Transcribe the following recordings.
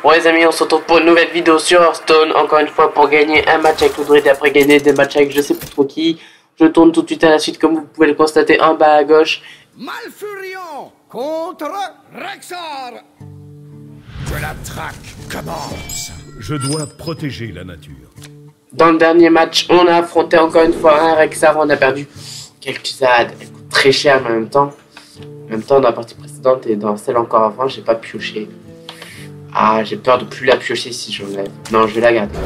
Bon les amis, on se retrouve pour une nouvelle vidéo sur Hearthstone. Encore une fois pour gagner un match avec le druide et après gagner des matchs avec je sais plus trop qui. Je tourne tout de suite à la suite comme vous pouvez le constater en bas à gauche. Malfurion contre Rexxar. Que la traque commence. Je dois protéger la nature. Dans le dernier match, on a affronté encore une fois un Rexxar. On a perdu quelques ZAD. Elle coûte très cher mais en même temps, dans la partie précédente et dans celle encore avant, j'ai pas pioché. Ah, j'ai peur de plus la piocher si je l'enlève. Non, je vais la garder.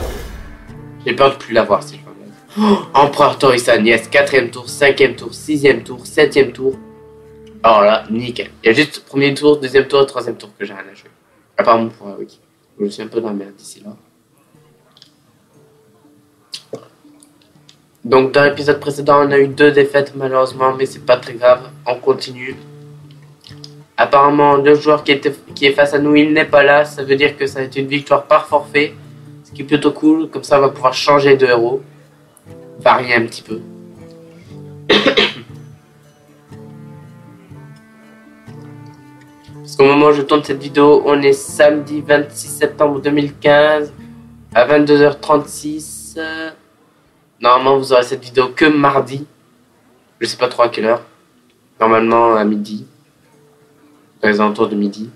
J'ai peur de plus la voir si je l'enlève. Oh, Empereur Torisan, yes, 4ème tour, 5ème tour, 6ème tour, 7ème tour. Alors là, nickel. Il y a juste premier tour, deuxième tour et troisième tour que j'ai rien à jouer. Apparemment pour Wiki. Je suis un peu dans la merde d'ici là. Donc dans l'épisode précédent, on a eu 2 défaites malheureusement, mais c'est pas très grave. On continue. Apparemment, le joueur qui est face à nous, il n'est pas là. Ça veut dire que ça a été une victoire par forfait. Ce qui est plutôt cool. Comme ça, on va pouvoir changer de héros. Varier un petit peu. Parce qu'au moment où je tourne cette vidéo, on est samedi 26 septembre 2015 à 22h36. Normalement, vous aurez cette vidéo que mardi. Je sais pas trop à quelle heure. Normalement, à midi. Dans les alentours de midi.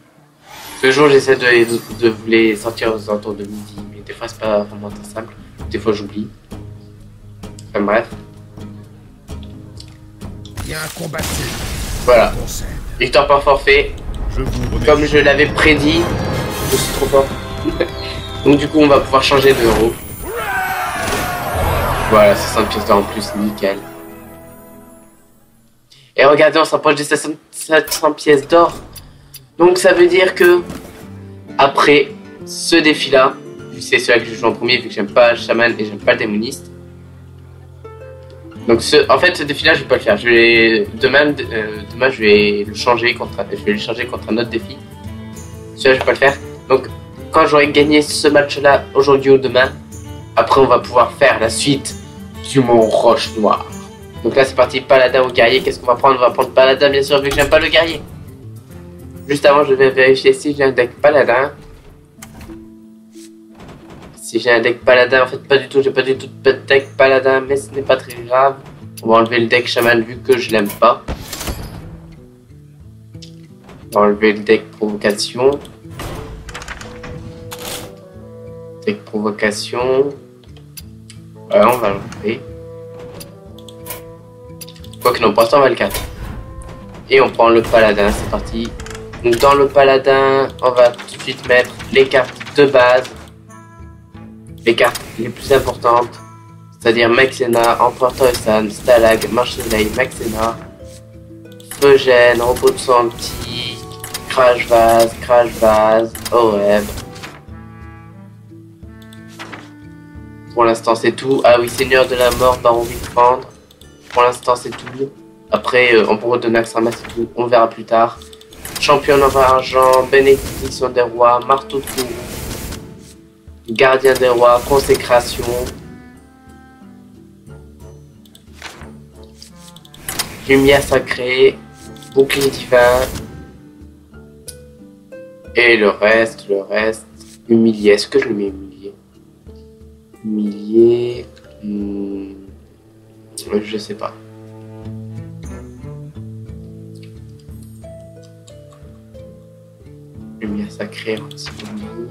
Ce jour, j'essaie de vous les sortir aux alentours de midi. Mais des fois, c'est pas vraiment très simple. Des fois, j'oublie. Enfin, bref. Bien combattu. Voilà. Victoire par forfait. Comme je l'avais prédit. Je suis trop fort. Donc, du coup, on va pouvoir changer de héros. Voilà, 60 pièces d'or en plus, nickel. Et regardez, on s'approche des 700 pièces d'or. Donc ça veut dire que après ce défi-là, c'est celui que je joue en premier vu que j'aime pas le chaman et j'aime pas le démoniste. Donc en fait ce défi-là je vais pas le faire. Demain je vais le changer contre un autre défi. Celui-là je vais pas le faire. Donc quand j'aurai gagné ce match-là aujourd'hui ou demain, après on va pouvoir faire la suite du Mont Roche Noire. Donc là c'est parti, paladin ou guerrier. Qu'est-ce qu'on va prendre? On va prendre paladin bien sûr vu que j'aime pas le guerrier. Juste avant, je vais vérifier si j'ai un deck paladin. Si j'ai un deck paladin, en fait pas du tout, j'ai pas du tout de deck paladin, mais ce n'est pas très grave. On va enlever le deck chaman vu que je l'aime pas. On va enlever le deck provocation. Deck provocation. Voilà, on va l'enlever. Quoique non, pour l'instant on va le 4. Et on prend le paladin, c'est parti. Donc dans le paladin, on va tout de suite mettre les cartes de base. Les cartes les plus importantes. C'est-à-dire Maxena, Empereur Torisan, Stalag, Marche Soleil, Maxena, Feugène, Repos de Santi, Crash Vase, Oreb. Pour l'instant c'est tout. Ah oui, Seigneur de la Mort, Baron Villefendre. Pour l'instant c'est tout. Après, on pourra donner Axramas et tout. On verra plus tard. Champion en argent, bénédiction des rois, marteau de Kourou, gardien des rois, consécration, lumière sacrée, bouclier divin, et le reste, humilié. Est-ce que je le mets humilié? Humilié, je sais pas. Lumière sacrée, anti-ennemi.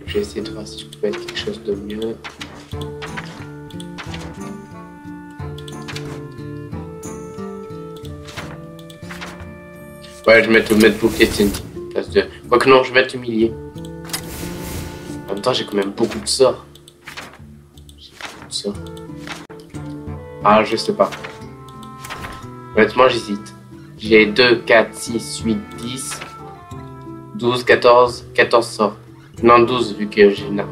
Je vais essayer de voir si je peux mettre quelque chose de mieux. Ouais, je vais mettre bouclier de Cindy. Place de... Quoique non, je vais mettre humilié. En même temps, j'ai quand même beaucoup de sorts. Ah, je sais pas. Honnêtement, j'hésite. J'ai 2, 4, 6, 8, 10, 12, 14 sorts. Non, 12 vu que j'ai... Non.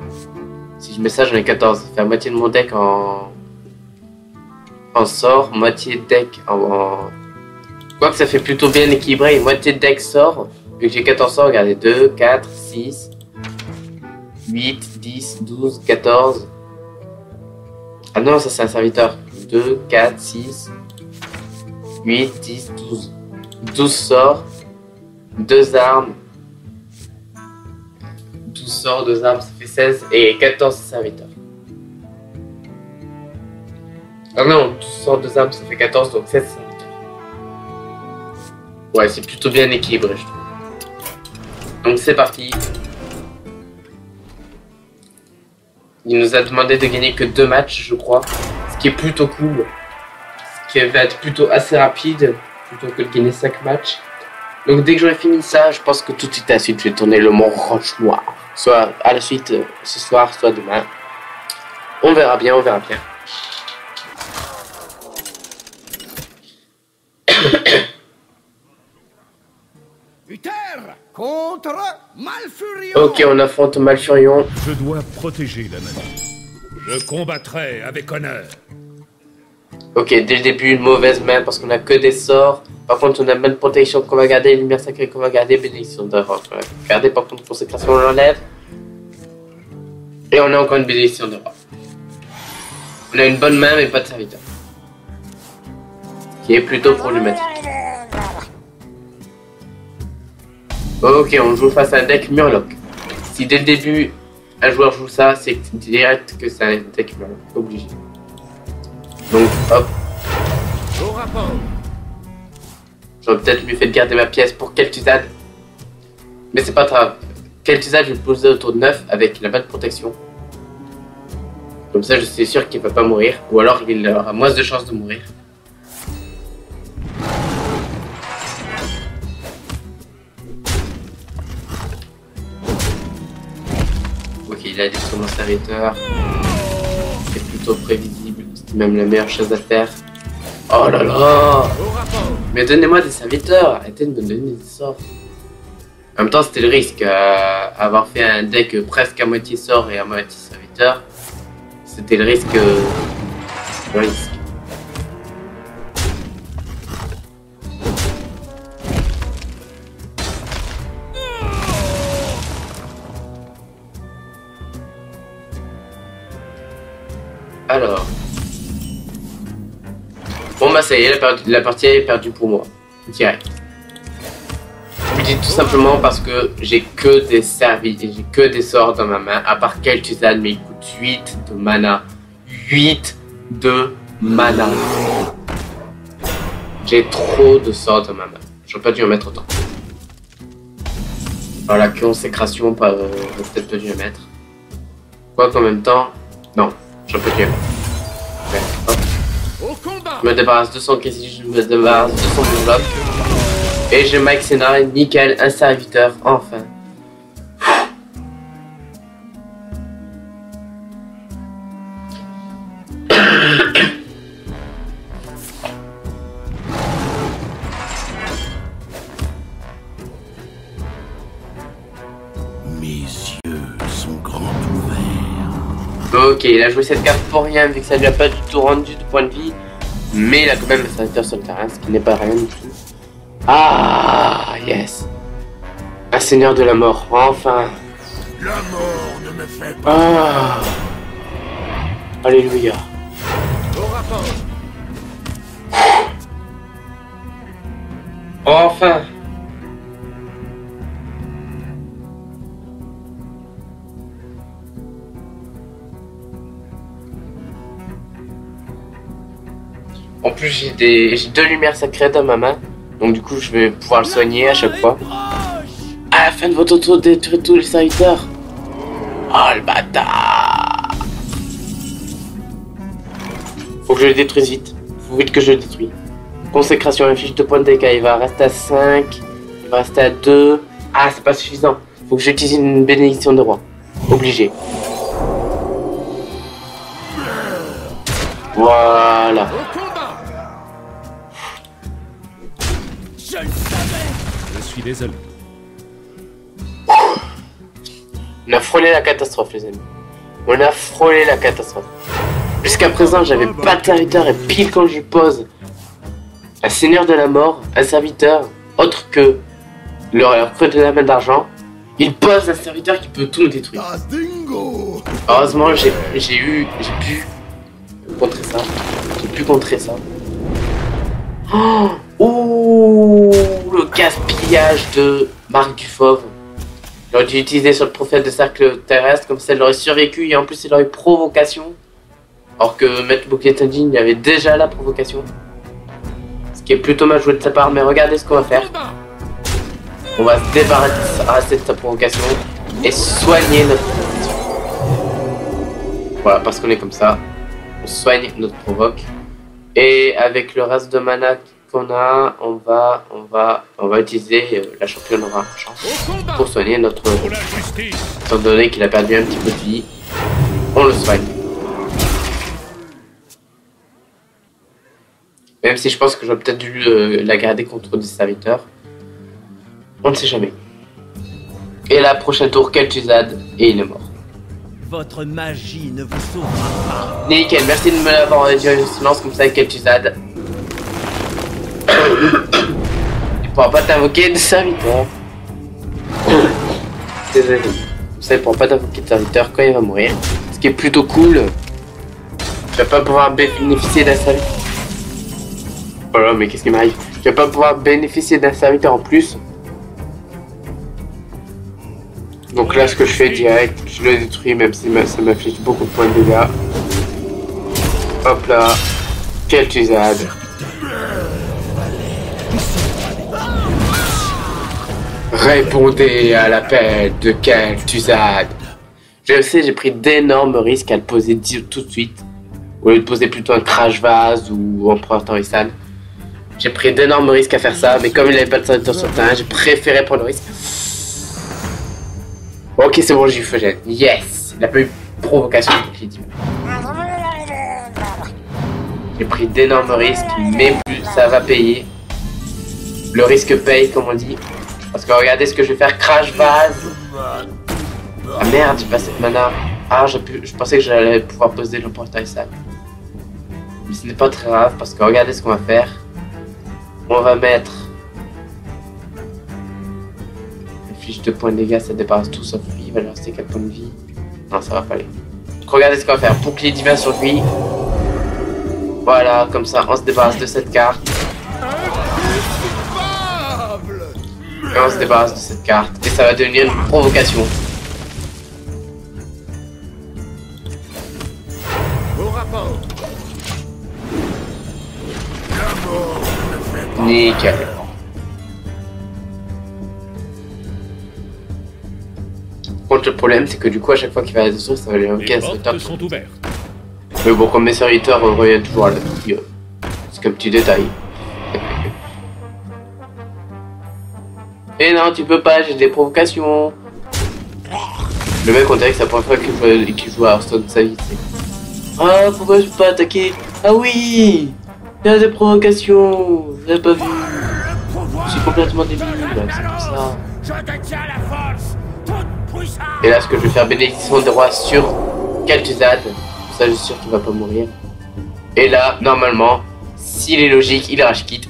Si je mets ça, j'en ai 14. Ça fait la moitié de mon deck en sort, moitié de deck en... Quoique ça fait plutôt bien équilibré. Moitié de deck sort. Vu que j'ai 14 sorts, regardez. 2, 4, 6, 8, 10, 12, 14. Ah non, ça c'est un serviteur. 2, 4, 6, 8, 10, 12. 12 sorts, 2 armes. 12 sorts, 2 armes, ça fait 16 et 14 serviteurs. Ah non, 12 sorts, 2 armes, ça fait 14, donc 16 serviteurs. Ouais, c'est plutôt bien équilibré, je trouve. Donc c'est parti. Il nous a demandé de gagner que 2 matchs, je crois. Ce qui est plutôt cool. Ce qui va être plutôt assez rapide, plutôt que de gagner 5 matchs. Donc dès que j'aurai fini ça, je pense que tout de suite à la suite, je vais tourner le Mont Roche-Noir. Soit à la suite ce soir, soit demain. On verra bien, on verra bien. Uther contre Malfurion. Ok, on affronte Malfurion. Je dois protéger la nature. Je combattrai avec honneur. Ok, dès le début, une mauvaise main parce qu'on a que des sorts. Par contre, on a même protection qu'on va garder, lumière sacrée qu'on va garder, bénédiction de roi. On va garder, par contre, consécration, on l'enlève. Et on a encore une bénédiction de roi. On a une bonne main, mais pas de serviteur. Ce qui est plutôt problématique. Ok, on joue face à un deck Murloc. Si dès le début, un joueur joue ça, c'est direct que c'est un deck Murloc. Obligé. Donc, hop. Au rapport. J'aurais peut-être mieux fait de garder ma pièce pour Kel'Thuzad. Mais c'est pas grave. Kel'Thuzad, je vais le poser autour de 9 avec la bonne protection. Comme ça, je suis sûr qu'il va pas mourir. Ou alors, il aura moins de chances de mourir. Ok, il a détruit mon serviteur. C'est plutôt prévisible. C'est même la meilleure chose à faire. Oh là là! Mais donnez-moi des serviteurs, arrêtez de me donner des sorts. En même temps, c'était le risque. Avoir fait un deck presque à moitié sort et à moitié serviteur, c'était le risque. Le risque. Alors. Bon bah ça y est, la partie est perdue pour moi. Direct. Je dis tout simplement parce que j'ai que des serviteurs, j'ai que des sorts dans ma main, à part Kel'Thuzad, mais il coûte 8 de mana. 8 de mana. J'ai trop de sorts dans ma main. J'aurais pas dû en mettre autant. Alors la consécration, peut-être pas dû en mettre. Quoi qu'en même temps, non, j'aurais pas dû en mettre. Ouais, hop. Je me débarrasse de son Cassie, je me débarrasse de son bloc. Et j'ai Mike Sena, nickel, un serviteur, enfin. Mes yeux sont grands ouverts. Ok, il a joué cette carte pour rien, vu que ça lui a pas du tout rendu de point de vie. Mais il a quand même un serviteur sur le terrain, ce qui n'est pas rien du tout. Ah, yes. Un seigneur de la mort, enfin. La mort ne me fait pas. Ah. Alléluia. Au rapport. Enfin. En plus, j'ai 2 lumières sacrées dans ma main. Donc du coup, je vais pouvoir le soigner à chaque fois. À la fin de votre tour, détruire tous les serviteurs. Oh le bâtard. Faut que je le détruise vite. Faut vite que je le détruise. Consécration, une fiche de points de dégâts. Il va rester à 5. Il va rester à 2. Ah, c'est pas suffisant. Faut que j'utilise une bénédiction de roi. Obligé. Voilà. Je suis désolé. On a frôlé la catastrophe, les amis. On a frôlé la catastrophe. Jusqu'à présent, j'avais pas de serviteur et pile quand je pose un seigneur de la mort, un serviteur autre que leur creux de la main d'argent, il pose un serviteur qui peut tout me détruire. Heureusement, j'ai pu contrer ça. J'ai pu contrer ça. Oh, ouh, le gaspillage de Marc du Fauve. J'aurais dû utiliser sur le prophète de cercle terrestre, comme ça il aurait survécu et en plus il aurait eu provocation. Alors que Maître Bouquet-Tandine, il avait déjà la provocation. Ce qui est plutôt mal joué de sa part, mais regardez ce qu'on va faire. On va se débarrasser de sa provocation et soigner notre provocation. Voilà, parce qu'on est comme ça. On soigne notre provoque. Et avec le reste de mana qu'on a, on va utiliser la championne aura chance pour soigner notre... Étant donné qu'il a perdu un petit peu de vie, on le soigne. Même si je pense que j'aurais peut-être dû la garder contre des serviteurs. On ne sait jamais. Et la prochaine tour, Kel'Thuzad, et il est mort. Votre magie ne vous sauvera pas. Nickel, merci de me l'avoir dit en silence comme ça, Kel'Thuzad. Il pourra pas t'invoquer de serviteur. Désolé. Comme ça, il pourra pas t'invoquer de serviteur quand il va mourir. Ce qui est plutôt cool. Tu vas pas pouvoir bénéficier d'un serviteur. Oh là, mais qu'est-ce qui m'arrive? Tu vas pas pouvoir bénéficier d'un serviteur en plus. Donc là, ce que je fais direct, je le détruis, même si ça m'affiche beaucoup de points de dégâts. Hop là, Kel'Thuzad. Répondez à l'appel de Kel'Thuzad. Je sais, j'ai pris d'énormes risques à le poser tout de suite. Au lieu de poser plutôt un Crash Vase ou Empereur Torisan. J'ai pris d'énormes risques à faire ça, mais comme il n'avait pas de serviteur sur le terrain, j'ai préféré prendre le risque. Ok, c'est bon, j'ai eu Fogène. Yes! Il n'a pas eu provocation, j'ai dit. J'ai pris d'énormes risques, mais plus ça va payer. Le risque paye, comme on dit. Parce que regardez ce que je vais faire, Crash Vase. Ah merde, j'ai pas cette mana. Ah, je pensais que j'allais pouvoir poser le portail sale. Mais ce n'est pas très grave, parce que regardez ce qu'on va faire. On va mettre... Fiche de points de dégâts, ça débarrasse tout sauf lui. Il va lui rester 4 points de vie. Non, ça va pas aller. Donc regardez ce qu'on va faire. Bouclier divin sur lui. Voilà, comme ça, on se débarrasse de cette carte. Et on se débarrasse de cette carte. Et ça va devenir une provocation. Nickel. Contre le problème, c'est que du coup, à chaque fois qu'il va la détruire, ça va lui manquer un serviteur. Mais bon, comme mes serviteurs reviennent toujours à la vie, c'est qu'un petit détail. Et non, tu peux pas, j'ai des provocations. Le mec, on dirait que c'est la première fois qu'il joue à Hearthstone de sa vie. Ah, pourquoi je peux pas attaquer? Ah oui, il y a des provocations. Je l'avais pas vu. Je suis complètement débile, c'est pour ça. Et là, ce que je vais faire, bénédiction des rois sur Kel'Thuzad. Ça, je suis sûr qu'il va pas mourir. Et là, normalement, s'il est logique, il rage quitte.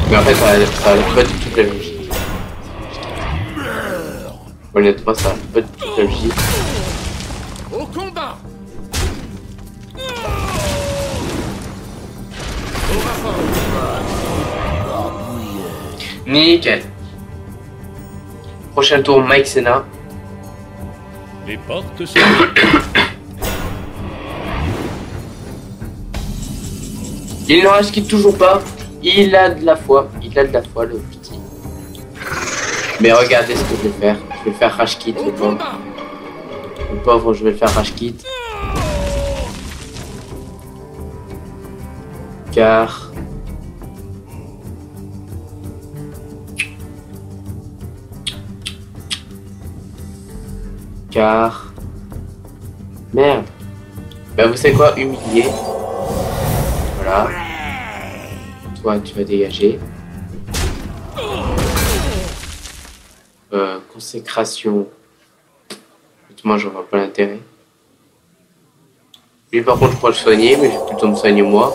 Mais en fait, ça va pas du tout la logique. Honnêtement, ça va pas du tout la logique. Au combat. Nickel. Prochain tour, Mike Senna. Les portes sont... Il ne rage quitte toujours pas. Il a de la foi. Il a de la foi, le petit. Mais regardez ce que je vais faire. Je vais faire rage quitte, le pauvre. Le pauvre, je vais le faire rage quitte. Car... Merde. Bah vous savez quoi, humilier. Voilà. Toi tu vas dégager. Consécration. Moi j'en vois pas l'intérêt. Lui par contre je pourrais le soigner, mais je vais plutôt me soigner moi.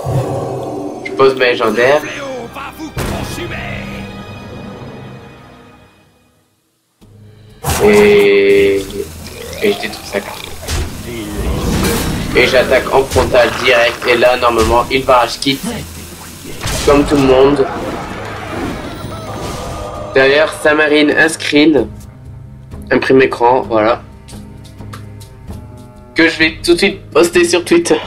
Je pose ma légendaire. Et je détruis sa carte. Et j'attaque en frontal direct. Et là, normalement, il va rage quitte. Comme tout le monde. D'ailleurs, ça marine un screen. Imprime écran, voilà. Que je vais tout de suite poster sur Twitter.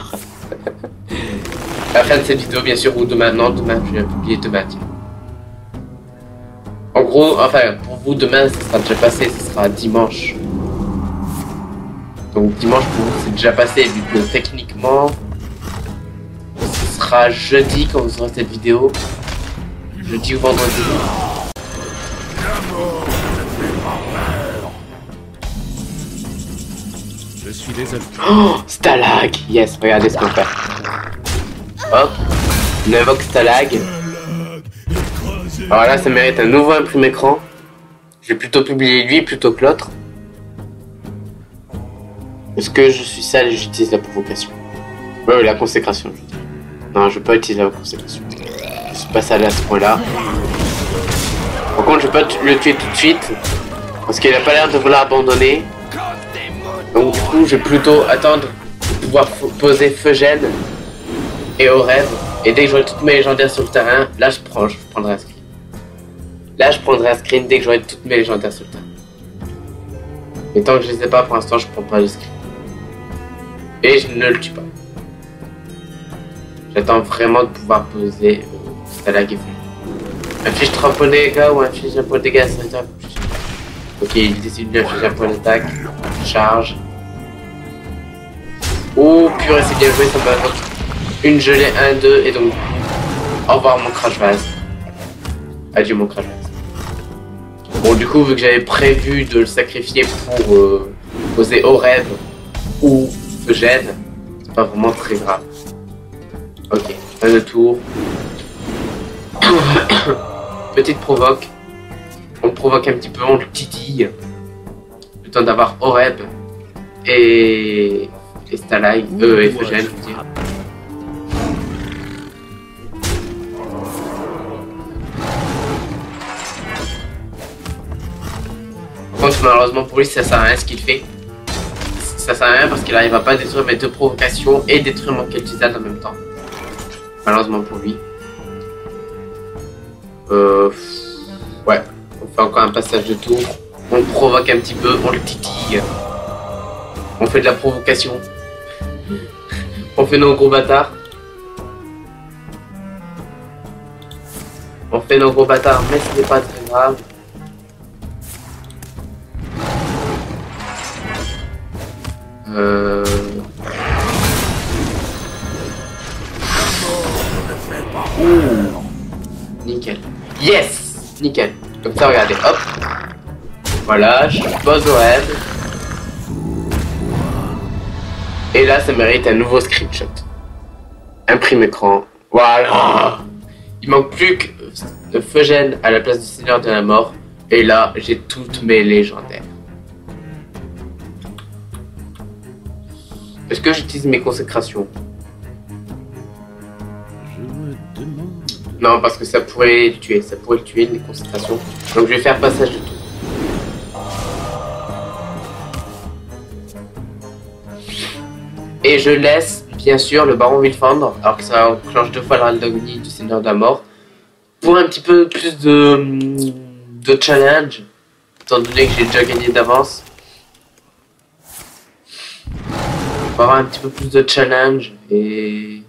À la fin de cette vidéo, bien sûr, ou demain. Non, demain, je vais publier demain. Tiens. En gros, enfin, pour vous, demain, ça sera déjà passé. Ce sera dimanche. Donc, dimanche, pour vous, c'est déjà passé. Vu que techniquement, ce sera jeudi quand vous aurez cette vidéo. Jeudi ou vendredi. Je suis désolé. Oh, Stalag. Yes, regardez ce qu'on fait. Hop, on invoque Stalag. Alors là, ça mérite un nouveau imprime écran. Je vais plutôt publier lui plutôt que l'autre. Est-ce que je suis sale et j'utilise la provocation? Ouais, la consécration, je veux dire. Non, je veux pas utiliser la consécration. Je suis pas sale à ce point-là. Par contre, je vais pas le tuer tout de suite. Parce qu'il a pas l'air de vouloir abandonner. Donc du coup, je vais plutôt attendre de pouvoir poser Feugène et au rêve. Et dès que j'aurai toutes mes légendaires sur le terrain, là je prendrai un screen. Là je prendrai un screen dès que j'aurai toutes mes légendaires sur le terrain. Mais tant que je les ai pas, pour l'instant je prends pas le screen. Et je ne le tue pas. J'attends vraiment de pouvoir poser Stalag et Feugène. Un fiche 3 points de dégâts ou un fiche 1 point de dégâts, c'est ça. Ok, il décide de faire un point d'attaque. Charge. Oh purée, c'est bien joué, ça va avoir une gelée 1-2 et donc au revoir mon crash vase. Adieu mon crash vase. Bon du coup vu que j'avais prévu de le sacrifier pour poser au rêve ou Feugène, c'est pas vraiment très grave. Ok, fin de tour. Petite provoque. On le provoque un petit peu, on le titille. Le temps d'avoir Oreb et Stalag, et Feugène, je veux dire. Par contre, malheureusement pour lui, ça sert à rien ce qu'il fait. Ça sert à rien parce qu'il n'arrive à pas détruire mes deux provocations et détruire mon Kel'Thuzad en même temps. Malheureusement pour lui. Ouais, on fait encore un passage de tour. On le provoque un petit peu, on le titille. On fait de la provocation. On fait nos gros bâtards. On fait nos gros bâtards, mais ce n'est pas très grave. Nickel. Yes! Nickel. Comme ça, regardez, hop. Voilà, je pose au rêve. Et là, ça mérite un nouveau screenshot. Imprime écran. Voilà. Il manque plus que Feugène à la place du Seigneur de la Mort. Et là, j'ai toutes mes légendaires. Est-ce que j'utilise mes consécrations? Je me demande. Non, parce que ça pourrait le tuer. Ça pourrait le tuer, les consécrations. Donc je vais faire passage de tour. Et je laisse, bien sûr, le Baron Villefendre, alors que ça enclenche 2 fois la Râle d'Agony du Seigneur de la Mort, pour un petit peu plus de challenge, étant donné que j'ai déjà gagné d'avance. Pour avoir un petit peu plus de challenge et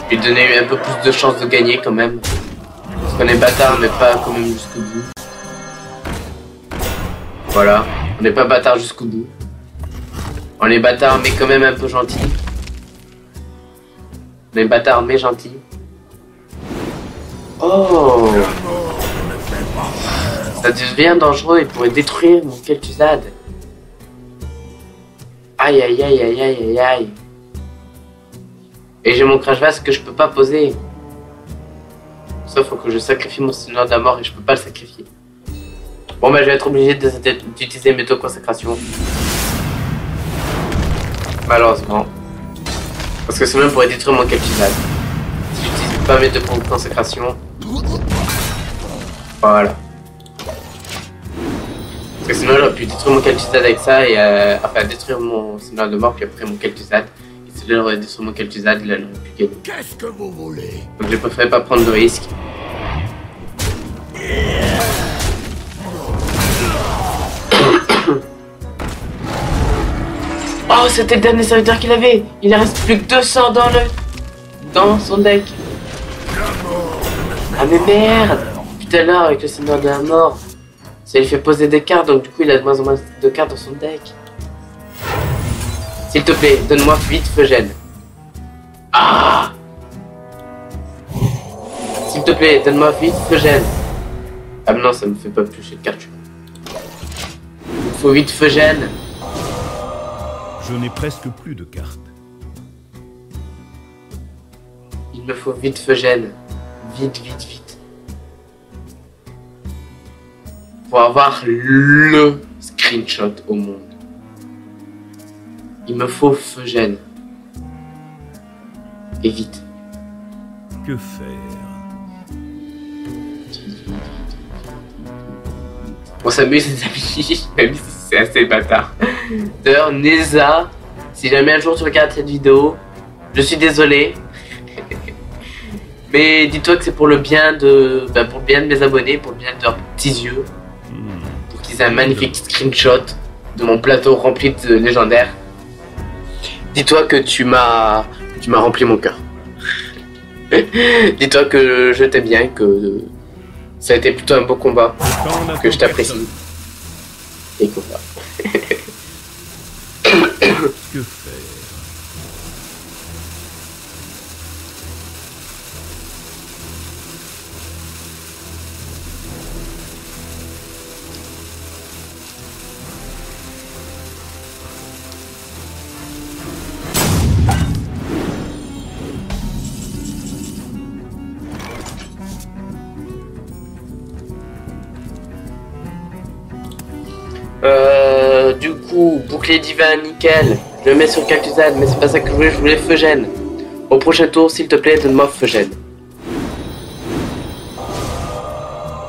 lui donner un peu plus de chance de gagner quand même. Parce qu'on est bâtard mais pas quand même jusqu'au bout. Voilà, on n'est pas bâtard jusqu'au bout. On est bâtard mais quand même un peu gentil. On est bâtard mais gentil. Oh, ça devient dangereux, il pourrait détruire mon Kel'Thuzad. Aïe aïe aïe aïe aïe aïe aïe. Et j'ai mon crash vase que je peux pas poser. Sauf que je sacrifie mon Seigneur de la Mort et je peux pas le sacrifier. Bon bah je vais être obligé d'utiliser mes 2 consécrations. Malheureusement. Parce que ce même pourrait détruire mon Kel'Thuzad. Si j'utilise pas mes 2 consécrations. Voilà. Parce que sinon j'aurais pu détruire mon Kel'Thuzad avec ça et enfin détruire mon Seigneur de Mort puis après mon Kel'Thuzad. Et Si là, aurait été sur mon Kel'Thuzad, il aurait pu gagner. Qu'est-ce que vous voulez? Donc j'ai préféré pas prendre de risque. Oh, c'était le dernier serviteur qu'il avait. Il en reste plus que 200 dans son deck. Ah mais merde. Tout à l'heure avec le Seigneur de la Mort, ça lui fait poser des cartes, donc du coup il a de moins en moins de cartes dans son deck. S'il te plaît, donne-moi vite Feugène. Ah. S'il te plaît, donne-moi vite Feugène. Ah mais non, ça me fait pas toucher de carte. Il faut vite Feugène. Je n'ai presque plus de cartes. Il me faut vite Feugène. Vite, vite, vite. Pour avoir le screenshot au monde. Il me faut Feugène. Et vite. Que faire? On s'amuse les amis, même si c'est assez bâtard. D'ailleurs, Neza, si jamais un jour tu regardes cette vidéo, je suis désolé. Mais dis-toi que c'est pour le bien de. Pour le bien de mes abonnés, pour le bien de leurs petits yeux. Pour qu'ils aient un magnifique screenshot de mon plateau rempli de légendaires. Dis-toi que tu m'as rempli mon cœur. Dis-toi que je t'aime bien, que ça a été plutôt un beau combat, que je t'apprécie. Et que voilà. Que faire? Du coup, bouclier divin, nickel. Je le mets sur Kel'Thuzad, mais c'est pas ça que je voulais Feugène. Au prochain tour, s'il te plaît, donne-moi Feugène.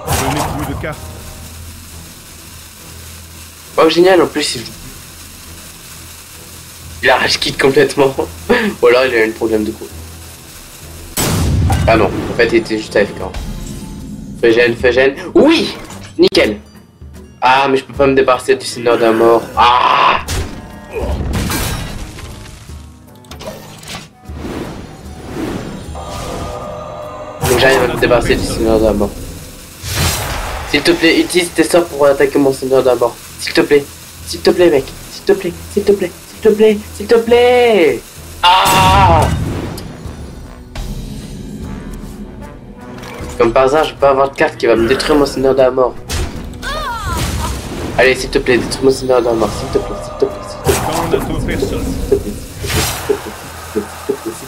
Je n'ai plus de cartes. Oh, génial, en plus, il a rage quitte complètement. Ou alors il a eu un problème de coup. Ah non, en fait, il était juste AFK. Feugène, Feugène. Oui! Nickel. Ah, mais je peux pas me débarrasser du Seigneur de la Mort. Ah! Donc j'arrive à me débarrasser du Seigneur de la Mort. S'il te plaît, utilise tes sorts pour attaquer mon Seigneur de la Mort. S'il te plaît, mec. S'il te plaît, s'il te plaît, s'il te plaît, s'il te plaît. Ah! Comme par hasard, je peux pas avoir de carte qui va me détruire mon Seigneur de la Mort. Allez, s'il te plaît, détruis mon Seigneur de la Mort. S'il te plaît, s'il te plaît, s'il te plaît. Quand n'attend personne. S'il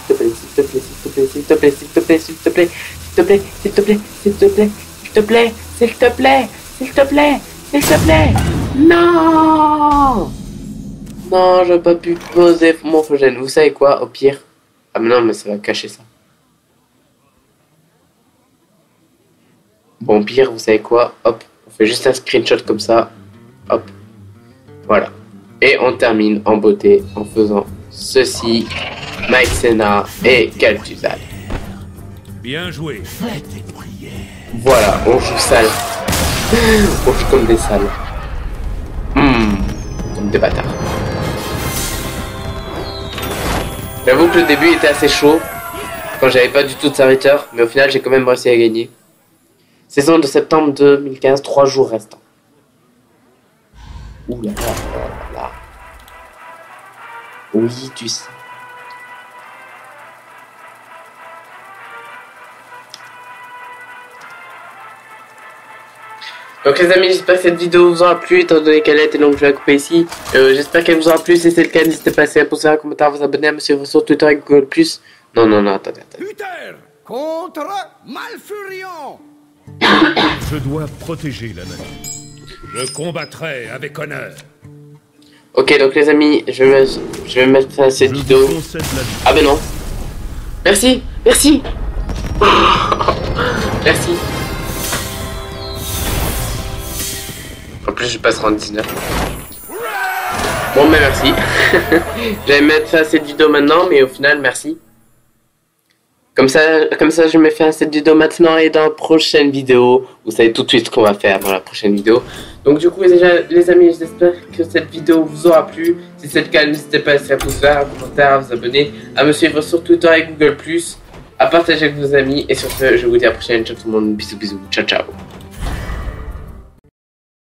te plaît, s'il te plaît, s'il te plaît, s'il te plaît, s'il te plaît, s'il te plaît, s'il te plaît, s'il te plaît, s'il te plaît, s'il te plaît. Non! Non, je peux pas pu poser mon Feugène. Vous savez quoi, au pire? Ah mais non, mais ça va cacher ça. Bon, au pire, vous savez quoi? Hop, on fait juste un screenshot comme ça. Hop. Voilà. Et on termine en beauté en faisant ceci. Mike Sena et Kel'Thuzad. Bien joué. Voilà, on joue sale. On joue comme des sales. Comme des bâtards. J'avoue que le début était assez chaud. Quand j'avais pas du tout de serviteur. Mais au final, j'ai quand même réussi à gagner. Saison de septembre 2015, 3 jours restants. Ouh là là là là. Oui, tu sais. Donc les amis, j'espère que cette vidéo vous aura plu, étant donné qu'elle a été longue, je vais la couper ici. J'espère qu'elle vous aura plu, si c'est le cas, n'hésitez pas à laisser un pouce vers un commentaire, à vous abonner, à me suivre sur Twitter et Google+. Non, attendez. Uther contre Malfurion. Je dois protéger la nature. Je combattrai avec honneur. Ok, donc les amis, je vais mettre fin à cette Je vidéo. vous concède la vie. Ah ben non. Merci. Merci. En plus, je passerai en 19. Bon, mais merci. J'allais mettre ça à cette vidéo maintenant, mais au final, merci. Comme ça, je me fais un cette vidéo maintenant et dans la prochaine vidéo, vous savez tout de suite ce qu'on va faire dans la prochaine vidéo. Donc du coup, déjà, les amis, j'espère que cette vidéo vous aura plu. Si c'est le cas, n'hésitez pas à laisser un pouce vert, un commentaire, à vous abonner, à me suivre sur Twitter et Google+, à partager avec vos amis. Et sur ce, je vous dis à la prochaine. Ciao tout le monde, bisous bisous, ciao ciao.